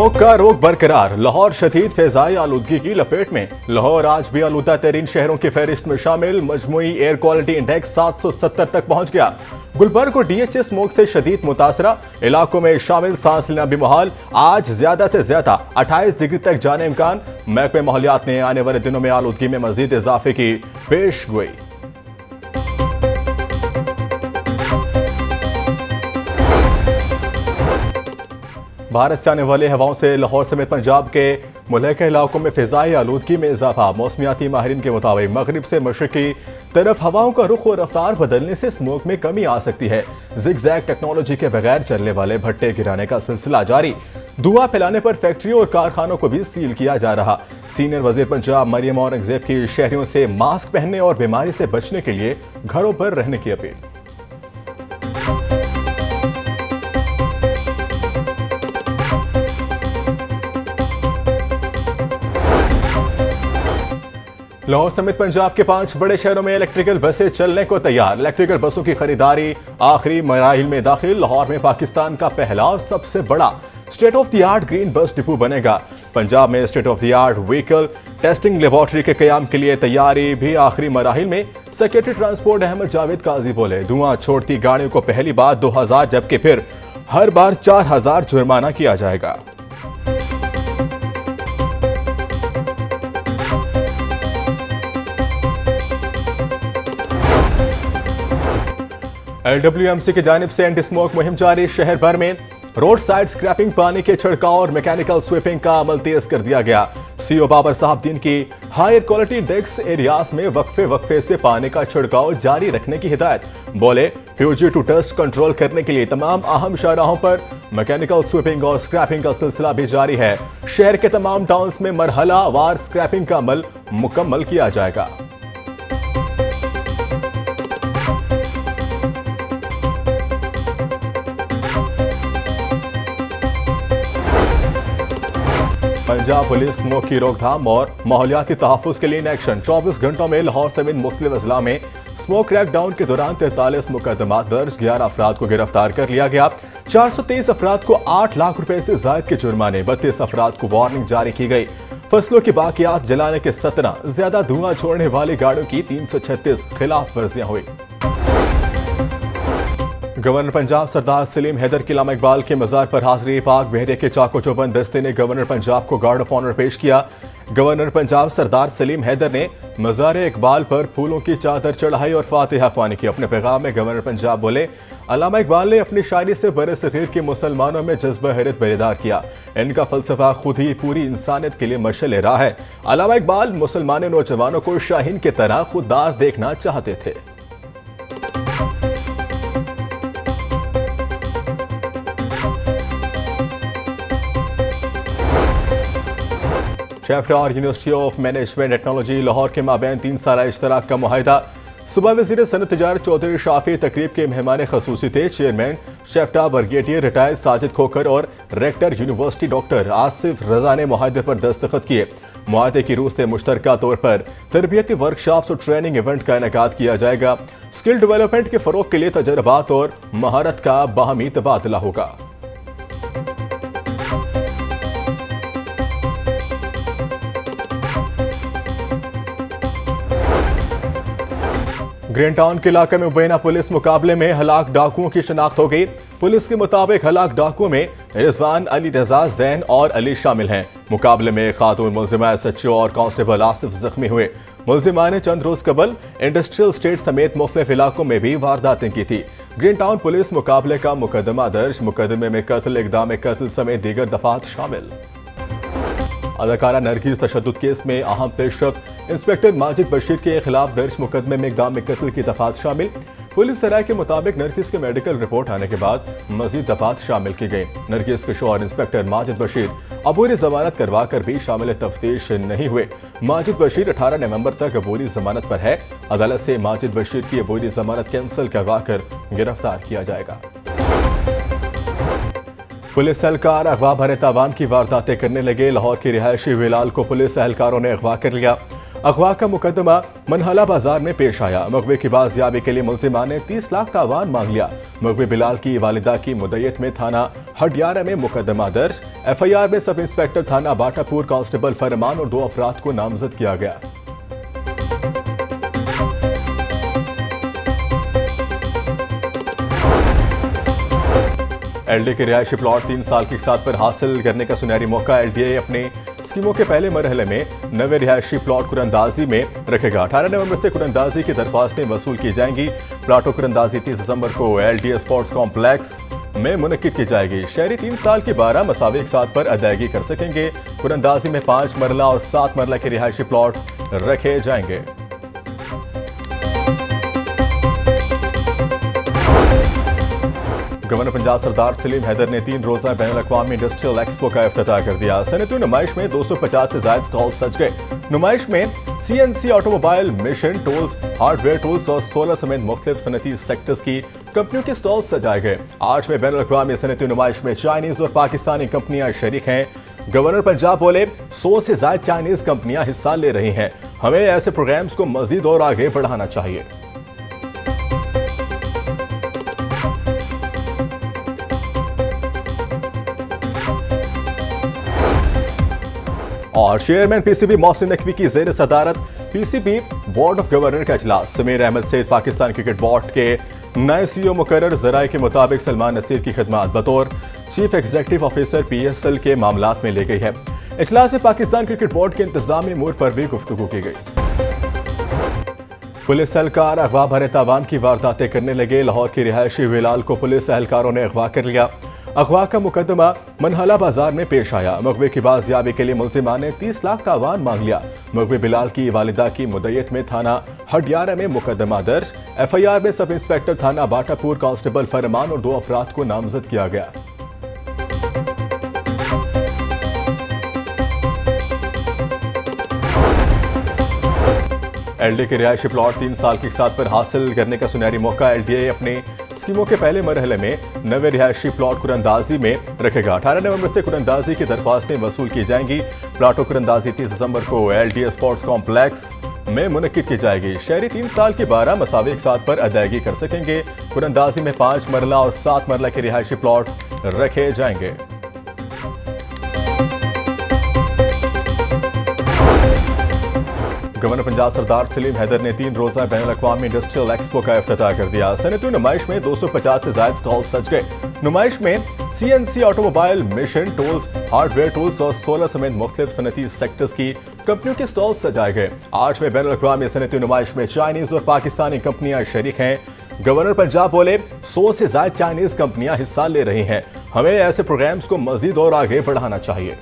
Smoke का रोग बरकरार, लाहौर शदीद फैजाई आलूदगी की लपेट में। लाहौर आज भी आलूदा तरीन शहरों की फहरिस्त में शामिल। मजमूई एयर क्वालिटी इंडेक्स 770 तक पहुंच गया। गुलबर्ग और डीएचए स्मोक से शदीद मुतासरा इलाकों में शामिल, सांस लेना भी मुहाल। आज ज्यादा से ज्यादा 28 डिग्री तक जाने इम्कान। महकमे माहौलियात ने आने वाले दिनों में आलूदगी में मजीद इजाफे की पेश गोई। भारत से आने वाली हवाओं से लाहौर समेत पंजाब के मुल्क इलाकों में फिजाई आलूदगी में इजाफा। मौसमियाती माहिरीन के मुताबिक मगरिब से मशरकी तरफ हवाओं का रुख और रफ्तार बदलने से स्मोक में कमी आ सकती है। जिगजैग टेक्नोलॉजी के बगैर चलने वाले भट्टे गिराने का सिलसिला जारी। धुआं फैलाने पर फैक्ट्रियों और कारखानों को भी सील किया जा रहा। सीनियर वजीर पंजाब मरियम औरंगजेब की शहरियों से मास्क पहनने और बीमारी से बचने के लिए घरों पर रहने की अपील। लाहौर समेत पंजाब के 5 बड़े शहरों में इलेक्ट्रिकल बसें चलने को तैयार। इलेक्ट्रिकल बसों की खरीदारी आखिरी मराहिल में दाखिल। लाहौर में पाकिस्तान का पहला और सबसे बड़ा state of the art green bus depot बनेगा। पंजाब में state of the art vehicle testing laboratory के कयाम के लिए तैयारी भी आखिरी मराहिल में। सेक्रेटरी ट्रांसपोर्ट अहमद जावेद काजी बोले, धुआं छोड़ती गाड़ियों को पहली बार 2000 जबकि फिर हर बार 4000 जुर्माना किया जाएगा। LWMC की जानिब से एंटी स्मोक मुहिम जारी। शहर भर में रोड साइड स्क्रैपिंग, पानी के छिड़काव और मैकेनिकल स्वीपिंग का अमल तेज कर दिया गया। सीओ बाबर साहब दिन की high air quality index areas में वक्फे से पानी का छिड़काव जारी रखने की हिदायत। बोले, फ्यूजी टू डस्ट कंट्रोल करने के लिए तमाम अहम शाहराहों पर मैकेनिकल स्वीपिंग और स्क्रैपिंग का सिलसिला भी जारी है। शहर के तमाम टाउन्स में मरहला वार स्क्रैपिंग का अमल मुकम्मल किया जाएगा। पंजाब पुलिस स्मोक की रोकथाम और माहौलियाती तहफ्फुज़ के लिए इन एक्शन। 24 घंटों में लाहौर समेत मुख्तलिफ अजला में स्मोक क्रैकडाउन के दौरान 43 मुकदमा दर्ज, 11 अफराद को गिरफ्तार कर लिया गया। 423 अफराद को 8 लाख रुपए से जायद के जुर्माने, 32 अफराद को वार्निंग जारी की गई। फसलों की बाकियात जलाने के 17, ज्यादा धुआं छोड़ने वाली गाड़ियों की 336 खिलाफ वर्जियां हुई। गवर्नर पंजाब सरदार सलीम हैदर की अल्लामा इकबाल के मज़ार पर हाजिरी। पाक बहरिया के चाको चौबंद दस्ते ने गवर्नर पंजाब को गार्ड ऑफ ऑनर पेश किया। गवर्नर पंजाब सरदार सलीम हैदर ने मज़ार इकबाल पर फूलों की चादर चढ़ाई और फातिहा ख्वानी की। अपने पैगाम में गवर्नर पंजाब बोले, अल्लामा इकबाल ने अपनी शायरी से बरसगीर के मुसलमानों में जज्बा हैरत बेदार किया। इनका फलसफा खुद ही पूरी इंसानियत के लिए मशअल राह है। अल्लामा इकबाल मुसलमान नौजवानों को शाहीन की तरह खुददार देखना चाहते थे। शेफ्टा और university of management technology Lahore के माबैन 3 साला इश्तराक का मुआहिदा। सुबह वज़ीर सनत तिजारत चौधरी शाफी तकरीब के मेहमान खसूसी थे। चेयरमैन शेफ्टा ब्रिगेडियर रिटायर्ड साजिद खोखर और rector university doctor Asif Raza ने मुआहिदे पर दस्तखत किए। मुआहिदे की रूह से मुश्तरका तौर पर तरबियती वर्कशॉप्स और ट्रेनिंग इवेंट का इनेकाद किया जाएगा। स्किल डेवलपमेंट के फरोग के लिए तजर्बात और महारत का बाहमी तबादला होगा। ग्रीन टाउन के इलाके में मुबैना पुलिस मुकाबले में हलाक डाकुओं की शिनाख्त हो गई। पुलिस के मुताबिक हलाक डाकुओं में रिजवान, अली रजा, जैन और अली शामिल हैं। मुकाबले में खातून मुलजिमा SHO और कांस्टेबल आसिफ जख्मी हुए। मुलजिमा ने चंद रोज कबल इंडस्ट्रियल स्टेट समेत मुख्तलिफ इलाकों में भी वारदातें की थी। ग्रीन टाउन पुलिस मुकाबले का मुकदमा दर्ज। मुकदमे में कत्ल, इक़दाम कत्ल समेत दीगर दफात शामिल। अदाकारा नरगिस तशद्दुद केस में अहम पेशरफ। इंस्पेक्टर माजिद बशीर के खिलाफ दर्ज मुकदमे में इक़दाम कत्ल की दफात शामिल। पुलिस सराय के मुताबिक नरगिस के मेडिकल रिपोर्ट आने के बाद मजीद दफात शामिल की गई। नरगिस के शौहर इंस्पेक्टर माजिद बशीर अबूरी जमानत करवा कर भी शामिल तफ्तीश नहीं हुए। माजिद बशीर 18 नवंबर तक अबूरी जमानत पर है। अदालत से माजिद बशीर की अबूरी जमानत कैंसिल करवा कर गिरफ्तार किया जाएगा। पुलिस एहलकार अगवा भरे तावान की वारदातें करने लगे। लाहौर के रिहायशी विलाल को पुलिस एहलकारों ने अगवा कर लिया। अगवा का मुकदमा मनहला बाजार में पेश आया। मगवे की बाजियाबी के लिए मुलजिमा ने 30 लाख तावान मांग लिया। मगवे बिलाल की वालिदा की मुद्दत में थाना हडियारा में मुकदमा दर्ज। FIR में सब इंस्पेक्टर थाना बाटापुर कांस्टेबल फरमान और 2 अफराद को नामजद किया गया। LDA के रिहायशी प्लॉट 3 साल की साथ पर हासिल करने का सुनहरी मौका। LDA अपने स्कीमों के पहले मरहले में नवे रिहायशी प्लॉट कुरंदाजी में रखेगा। 18 नवंबर से कुरंदाजी की दरख्वास्तें वसूल की जाएंगी। प्लाटों कुरंदाजी 30 दिसंबर को LDA स्पोर्ट्स कॉम्प्लेक्स में मुनक्किद की जाएगी। शहरी 3 साल की 12 मसावी एक साथ पर अदायगी कर सकेंगे। कुरंदाजी में 5 मरला और 7 मरला के रिहायशी प्लॉट्स रखे जाएंगे। गवर्नर पंजाब सरदार सलीम हैदर ने 3 रोजा बैनुल अक़वामी इंडस्ट्रियल एक्सपो का इफ्तिताह कर दिया। सनती नुमाइश में 250 से ज्यादा स्टॉल सज गए। नुमाइश में CNC automobile, mission tools, hardware tools और सोलर समेत मुख्तलिफ सनती सेक्टर्स की कंपनियों के स्टॉल सजाए गए। 8वें बैनुल अक़वामी सनती नुमाइश में चाइनीज और पाकिस्तानी कंपनियां शरीक हैं। गवर्नर पंजाब बोले 100 से ज्यादा चाइनीज कंपनियां हिस्सा ले रही हैं। हमें ऐसे प्रोग्राम्स को मजीद और आगे बढ़ाना चाहिए। और चेयरमैन PCB मोहसिन नकवी की जेर सदारत PCB बोर्ड ऑफ गवर्नर का इजलास। समीर अहमद सैयद पाकिस्तान क्रिकेट बोर्ड के नए CEO मुकर्रर। ज़राए के मुताबिक सलमान नसीर की खिदमात बतौर चीफ एग्जीक्यूटिव ऑफिसर PSL के मामलात में ले गई है। इजलास में पाकिस्तान क्रिकेट बोर्ड के इंतजामी अमूर पर भी गुफ्तगू की गई। पुलिस एहलकार अगवा भरे तावान की वारदातें करने लगे। लाहौर की रिहायशी बिलाल को पुलिस एहलकारों ने अगवा कर लिया। अगवा का मुकदमा मनहला बाजार में पेश आया। मगवे की बाजियाबी के लिए मुलजिमा ने 30 लाख तावान मांग लिया। मगवे बिलाल की वालिदा की मुद्दत में थाना हडियारा में मुकदमा दर्ज। FIR में सब इंस्पेक्टर थाना बाटापुर कांस्टेबल फरमान और 2 अफराद को नामजद किया गया। LDA के रिहायशी प्लॉट 3 साल की साथ पर हासिल करने का सुनहरी मौका। LDA अपने स्कीमों के पहले मरहले में नवे रिहायशी प्लॉट कुरंदाजी में रखेगा। 18 नवंबर से कुरंदाजी की दरख्वास्तें वसूल की जाएंगी। प्लाटों कुरंदाजी 30 दिसंबर को LDA स्पोर्ट्स कॉम्प्लेक्स में मुनक्किद की जाएगी। शहरी 3 साल की 12 मसावी एक साथ पर अदायगी कर सकेंगे। कुरंदाजी में 5 मरला और 7 मरला के रिहायशी प्लॉट्स रखे जाएंगे। गवर्नर पंजाब सरदार सलीम हैदर ने 3 रोजा बैनुल अक़वामी इंडस्ट्रियल एक्सपो का इफ्तिताह कर दिया। सनती नुमाइश में 250 से ज्यादा स्टॉल सज गए। नुमाइश में CNC automobile, mission tools, hardware tools और सोलर समेत मुख्तलिफ सनती सेक्टर्स की कंपनियों के स्टॉल सजाए गए। 8वें बैनुल अक़वामी सनती नुमाइश में चाइनीज और पाकिस्तानी कंपनियां शरीक हैं। गवर्नर पंजाब बोले 100 से ज्यादा चाइनीज कंपनियां हिस्सा ले रही हैं। हमें ऐसे प्रोग्राम्स को मजीद और आगे बढ़ाना चाहिए।